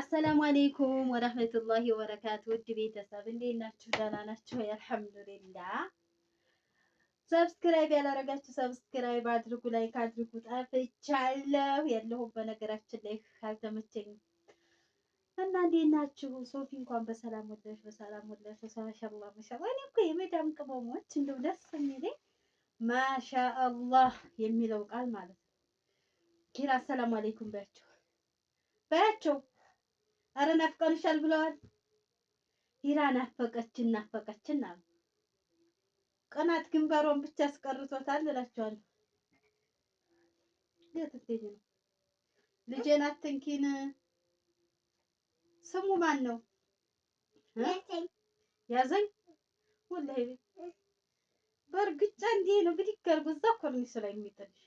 አሰላሙ አሌይኩም ወረህመቱላሂ ወበረካቱ። ውድ ቤተሰብ እንዴት ናችሁ? ደህና ናችሁ? አልሐምዱሊላህ። ሰብስክራይብ ያላረጋችሁ ሰብስክራይብ አድርጉ፣ ላይክ አድርጉ። ጠፍቻለሁ የለሁም በነገራችን ላይ ካልተመቸኝም እና እንዴት ናችሁ? ሶፊ እንኳን በሰላም ወለድሽ፣ በሰላም ወለድሽ። ማሻአላህ ማሻአላህ። እኔ እኮ የመዳም ቅመሞች እንደው ደስ የሚለኝ ማሻአላህ የሚለው ቃል ማለት ነው። ኪራ አሰላሙ አሌይኩም በያቸው። አረ ናፍቀንሻል ብለዋል። ሂራ ናፈቀችን አሉ። ቀናት ግንባሯን ብቻ አስቀርቶታል እላቸዋለሁ። የት ትሄጂ ነው? ልጄን አትንኪን። ስሙ ማን ነው? ያዘኝ ወላሂ በእርግጫ እንዲህ ነው ብድግ አድርጎ እዛ ኮርኒስ ላይ የሚጥልሽ።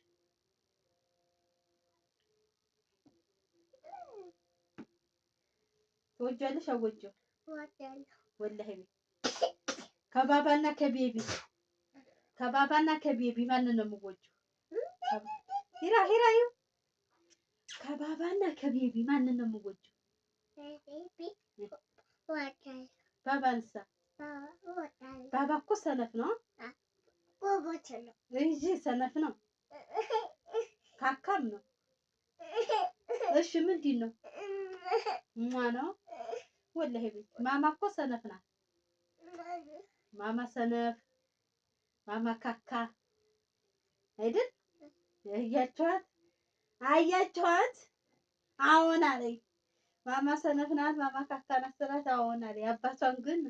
ትወጃለሽ? አወጀው ወላሂ ከባባና ከቤቢ ማንን ነው የምወጂው? ሂራ ይኸው ከባባና ከቤቢ ማንን ነው የምወጂው? ባባንሳ ባባ እኮ ሰነፍ ነው እንጂ ሰነፍ ነው፣ ካካም ነው። እሺ ምንድን ነው ነው? ወላሂ ማማ እኮ ሰነፍ ናት። ማማ ሰነፍ፣ ማማ ካካ አይደል? አያችኋት? አዎን አለኝ። ማማ ሰነፍ ናት፣ ማማ ካካ ናት ስላት አዎን አለኝ። አባቷን ግን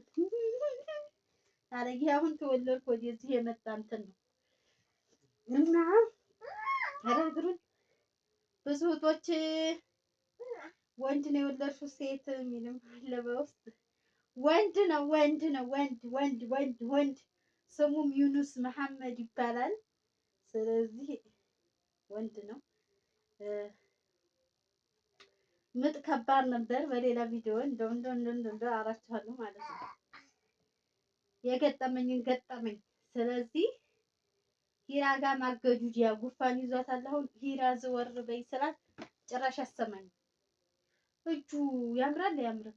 አለኝ። አሁን ተወለድኩ ወደዚህ የመጣ እንትን ነው እና ረግሩን ብዙ እህቶች ወንድ ነው የወለድሽው ሴት የሚልም አለ በውስጥ። ወንድ ነው ወንድ። ስሙም ዩኑስ መሐመድ ይባላል። ስለዚህ ወንድ ነው። ምጥ ከባድ ነበር። በሌላ ቪዲዮ እንደው አራችኋለሁ ማለት ነው የገጠመኝን ገጠመኝ። ስለዚህ ሂራ ጋር ማገጁ ዲያ ጉፋን ይዟታል። አሁን ሂራ ዘወር በይ ስላት ጭራሽ አሰማኝ። እጁ ያምራል ያምራል።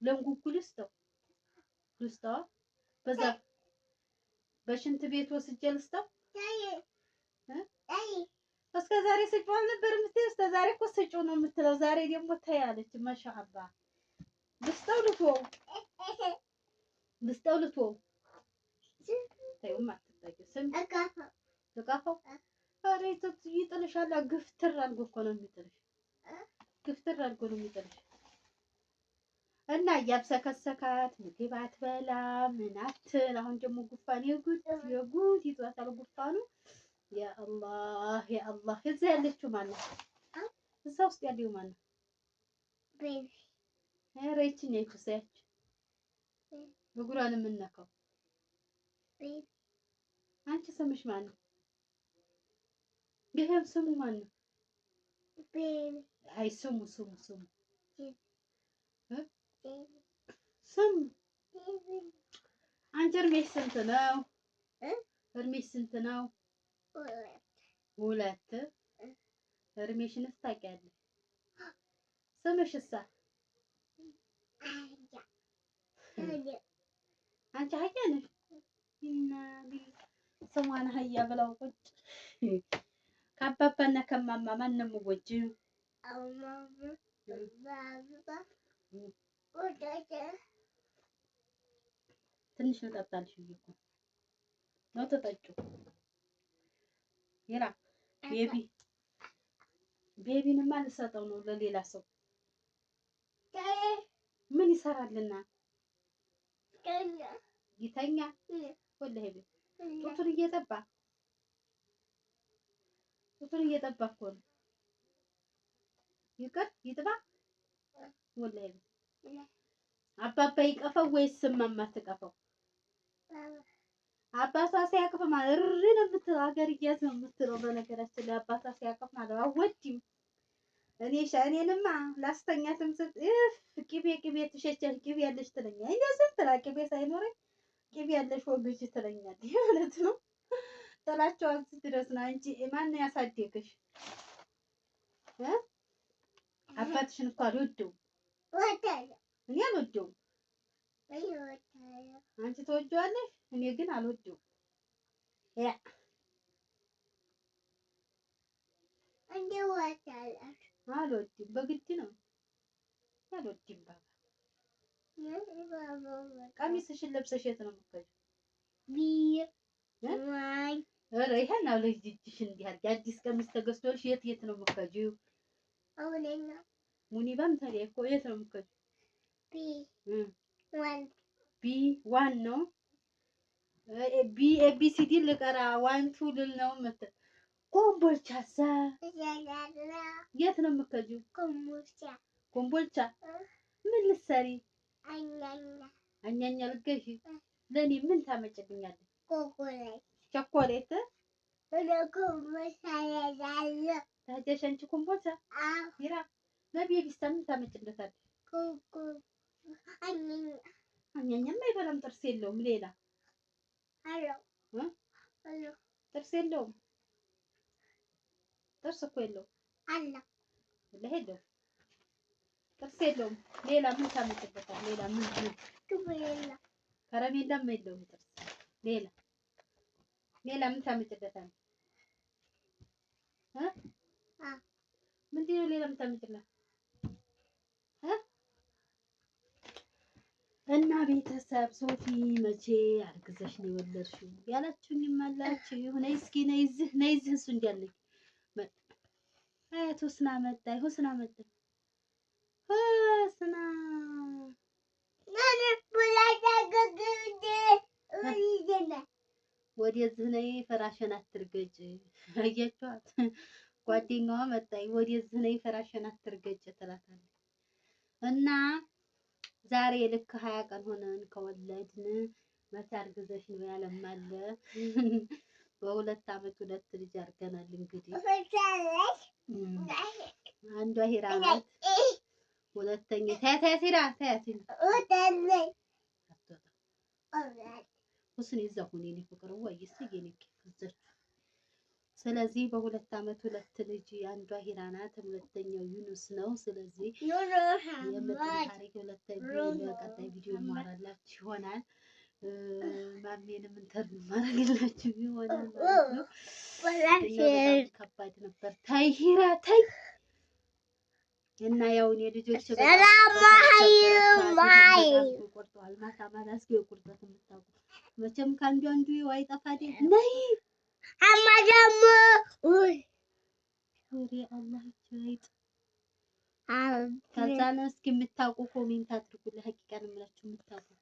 ለንጉጉ ልስጠው በዛ በሽንት ቤት ወስጄ ልስጠው። እስከ ዛሬ ስጪው አልነበር የምትይው? እስከ ዛሬ እኮ ስጪው ነው የምትለው። ዛሬ ደግሞ ተይ አለች። ማሻአላህ ልስጠው ልትወው ተይውማ አትጠጊው። ስም ልቃፈው። ኧረ ይጥልሻል። ግፍትር አድርጎ እኮ ነው የሚጥልሽ። ግፍትር አድርጎ ነው የሚጥልሽ። እና እያብሰከሰካት ምግብ አትበላ ምን አትል። አሁን ደግሞ ጉፋን የጉድ ይዟታል ጉፋኑ። ያአላህ ያአላህ። እዛ ያለችው ማነው? እዛ ውስጥ ያለው ማነው? ቤቢ። ኧረ ይቺን ያይኩሳያች እግሯን የምነካው ቤቢ። አንቺ ስምሽ ማነው? ይሄም ስሙ ማነው? ቤቢ። አይ ስሙ ስሙ አንቺ እድሜሽ ስንት ነው? እድሜሽ ስንት ነው? 2 እድሜሽንስ ታውቂያለሽ? ስምሽሳ? አንቺ ሀያ ነሽ? ስሟን ሀያ ብለው ቁጭ። ከአባባና ከማማ ማን ነው የምትወጂው? ትንሽ ነው ጠጣልሽ እኮ ነው ተጠጪው። ሂራ ቤቢንማ ልሰጠው ነው ለሌላ ሰው። ምን ይሰራልና ይተኛ? ወላሂ ጡቱን እየጠባ እኮ ነው። ይጥባ ወላሂ። አባባ ይቀፈው ወይስ እማማ ትቀፈው? አባቷ ሲያቅፍ ማለት እሪ ነው የምትለው። ሀገር እያዝ ነው የምትለው። በነገራችን ላይ አባቷ ሲያቅፍ ማለት አወዲም እኔንማ ላስተኛትም ቅቤ ትሸቻለሽ፣ ቅቤ ያለሽ ትለኛለች። እኔ ስንት ትላ ቅቤ ሳይኖረኝ ቅቤ ያለሽ ወግጅ ትለኛለች ማለት ነው። ጥላቸው እዚህ ድረስ ነው። አንቺ ማን ያሳደገሽ? አባትሽን እኮ አልወደውም። እኔ አልወደውም። አንቺ ተወጂዋለሽ፣ እኔ ግን አልወደውም። ያ አልወድም፣ በግድ ነው አልወድም። ባባ ቀሚስሽን ለብሰሽ የት ነው የምትሄጂው? ኧረ ይሄን አለ እጅሽን እንዲህ አድርጊ። አዲስ ቀሚስ ተገዝቶልሽ የት ነው የምትሄጂው? ሙኒባም ታዲያ እኮ የት ነው የምትሄጂው? ቢ1 ነው ኤቢሲዲ ልቀራ 1 2 ልል ነው የምትል። ኮምቦልቻሳ የት ነው የምትሄጂው? ኮምቦልቻ ምን ልትሰሪ? አኛኛ ልትገዢ? ለእኔ ምን ታመጭልኛለሽ? ቸኮሌት ታዲያሽ አንቺ ኮምቦልቻ ሂራ ለቤቢሳ ምን ታመጭለታለሽ? አኛኛማ አይበላም፣ ጥርስ የለውም። ሌላ ጥርስ የለውም። ጥርስ እኮ የለውም። የለውም ጥርስ የለውም። ሌላ ምን ታመጭለታለሽ? ሌላ ምን ከረሜላም የለውም ጥርስ። ሌላ ምን ታመጭለታለሽ? ምንድን ነው ሌላ የምታመጭላት? እና ቤተሰብ ሶፊ መቼ አርግዘሽ ነው የወለድሽው ያላችሁኝም አላችሁ። ነይ እስኪ ነይ እዚህ እሱ እንዲያለኝ አያት ሁስና መጣይ ሁስና ወደዚህ ነይ ፍራሽን አትርገጭ። አያችኋት ጓደኛዋ መጣይ ወደዚህ ነይ ፍራሽን አትርገጭ ትላታለች። እና ዛሬ ልክ 20 ቀን ሆነን ከወለድን። መቼ አርግዘሽ ነው ያለማለ። በ2 አመት 2 ልጅ አርገናል። እንግዲህ አንዷ ሂራ ናት። ሁለተኛ ታያት ሂራ ታያት ሁስን ይዘሁን የኔ ፍቅር ወይስ የኔ ከዘች። ስለዚህ በ2 አመት 2 ልጅ አንዷ ሂራ ናት፣ ሁለተኛው ዩኑስ ነው። ስለዚህ የምታሪክ ቀጣይ ቪዲዮ ማራላችሁ ይሆናል። ማሜንም ኢንተርቪው ማረግላችሁ ይሆናል ማለት ነው። በጣም ከባድ ነበር። ታይ ሂራ ታይ እና ያው እኔ ልጆች ቆርጠዋል። ማታ እስኪ ቁርጠት የምታውቁ መቼም ከአንዱ አይጠፋ አይደል? ነይ አማዳሙ ወሬ አላህ ይይጥ ከዛ ነው። እስኪ የምታውቁ ኮሜንት አድርጉ። ለሐቂቃ ነው የምላችሁ የምታውቁ